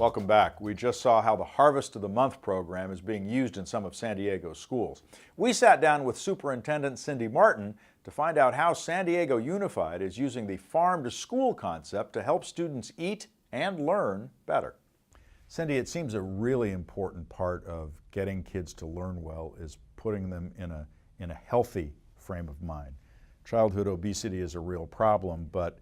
Welcome back. We just saw how the Harvest of the Month program is being used in some of San Diego's schools. We sat down with Superintendent Cindy Marten to find out how San Diego Unified is using the farm to school concept to help students eat and learn better. Cindy, it seems a really important part of getting kids to learn well is putting them in a healthy frame of mind. Childhood obesity is a real problem, but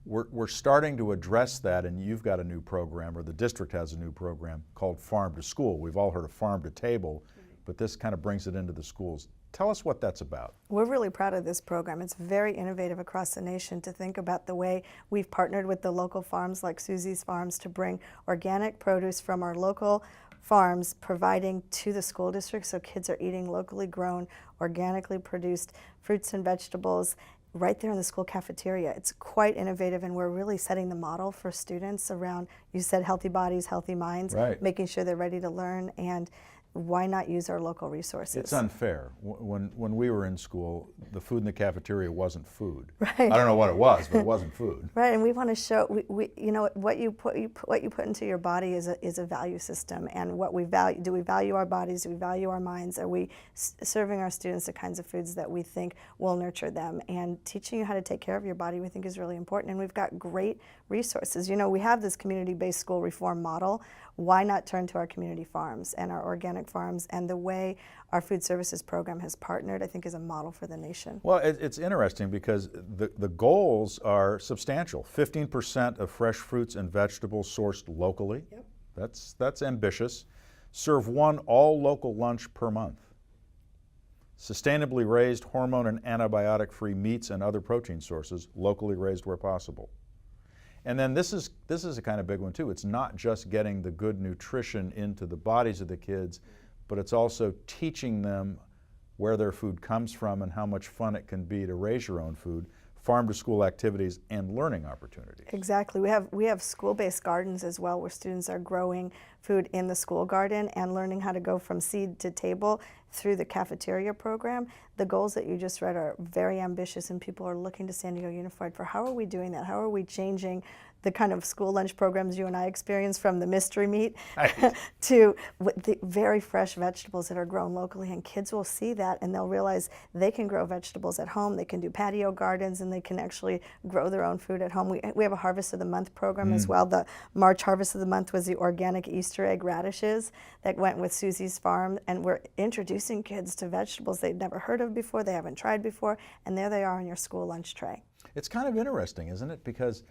we're starting to address that, and you've got a new program, or the district has a new program called Farm to School. We've all heard of Farm to Table, but this kind of brings it into the schools. Tell us what that's about. We're really proud of this program. It's very innovative across the nation to think about the way we've partnered with the local farms like Susie's Farms to bring organic produce from our local farms providing to the school district, so kids are eating locally grown, organically produced fruits and vegetables right there in the school cafeteria. It's quite innovative, and we're really setting the model for students around, you said healthy bodies, healthy minds, right. Making sure they're ready to learn, and why not use our local resources? It's unfair. When we were in school, the food in the cafeteria wasn't food. Right. I don't know what it was, but it wasn't food. Right, and we want to show, you know, what you put into your body is a value system, and what we value. Do we value our bodies? Do we value our minds? Are we serving our students the kinds of foods that we think will nurture them? And teaching you how to take care of your body, we think, is really important. And we've got great resources. You know, we have this community-based school reform model. Why not turn to our community farms and our organic farms, and the way our food services program has partnered, I think, is a model for the nation. Well, it's interesting because the goals are substantial. 15% of fresh fruits and vegetables sourced locally. Yep. That's ambitious. Serve one all local lunch per month. Sustainably raised hormone and antibiotic-free meats and other protein sources, locally raised where possible. And then this is a kind of big one too. It's not just getting the good nutrition into the bodies of the kids, but it's also teaching them where their food comes from and how much fun it can be to raise your own food, farm to school activities, and learning opportunities. Exactly. We have school-based gardens as well, where students are growing food in the school garden and learning how to go from seed to table through the cafeteria program. The goals that you just read are very ambitious, and people are looking to San Diego Unified for how are we doing that? How are we changing the kind of school lunch programs you and I experience, from the mystery meat to the very fresh vegetables that are grown locally? And kids will see that, and they'll realize they can grow vegetables at home, they can do patio gardens, and they can actually grow their own food at home. We have a Harvest of the Month program as well. The March Harvest of the Month was the organic Easter egg radishes that went with Susie's Farm, and we're introducing kids to vegetables they'd never heard of before, they haven't tried before, and there they are on your school lunch tray. It's kind of interesting, isn't it? Because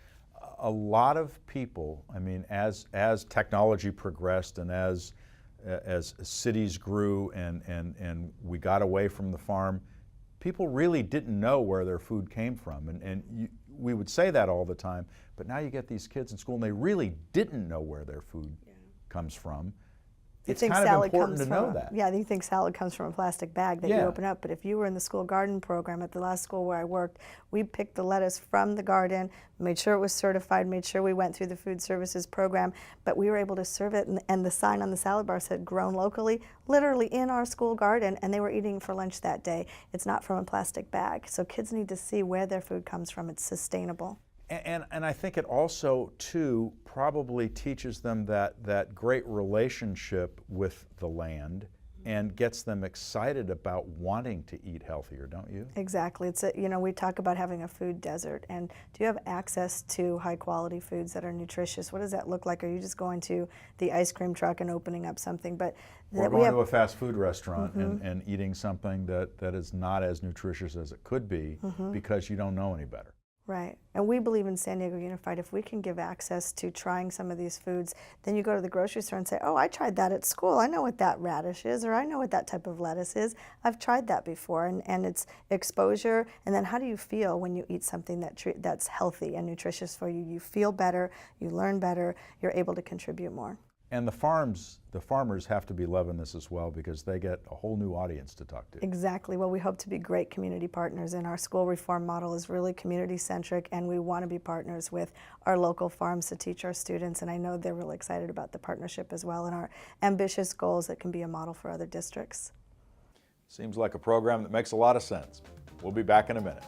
a lot of people, I mean, as technology progressed and as cities grew and we got away from the farm, people really didn't know where their food came from. We would say that all the time, but now you get these kids in school and they really didn't know where their food comes from. It's kind of important to know that. Yeah, you think salad comes from a plastic bag that you open up, but if you were in the school garden program at the last school where I worked, we picked the lettuce from the garden, made sure it was certified, made sure we went through the food services program, but we were able to serve it, and the sign on the salad bar said grown locally, literally in our school garden, and they were eating for lunch that day. It's not from a plastic bag. So kids need to see where their food comes from. It's sustainable. And I think it also, too, probably teaches them that great relationship with the land and gets them excited about wanting to eat healthier, don't you? Exactly. You know, we talk about having a food desert, and do you have access to high quality foods that are nutritious? What does that look like? Are you just going to the ice cream truck and opening up something? But or going to a fast food restaurant and eating something that is not as nutritious as it could be because you don't know any better. Right, and we believe in San Diego Unified, if we can give access to trying some of these foods, then you go to the grocery store and say, oh, I tried that at school. I know what that radish is, or I know what that type of lettuce is. I've tried that before, and it's exposure. And then how do you feel when you eat something that's healthy and nutritious for you? You feel better, you learn better, you're able to contribute more. And the farmers have to be loving this as well, because they get a whole new audience to talk to. Exactly. Well, we hope to be great community partners, and our school reform model is really community-centric, and we want to be partners with our local farms to teach our students, and I know they're really excited about the partnership as well and our ambitious goals that can be a model for other districts. Seems like a program that makes a lot of sense. We'll be back in a minute.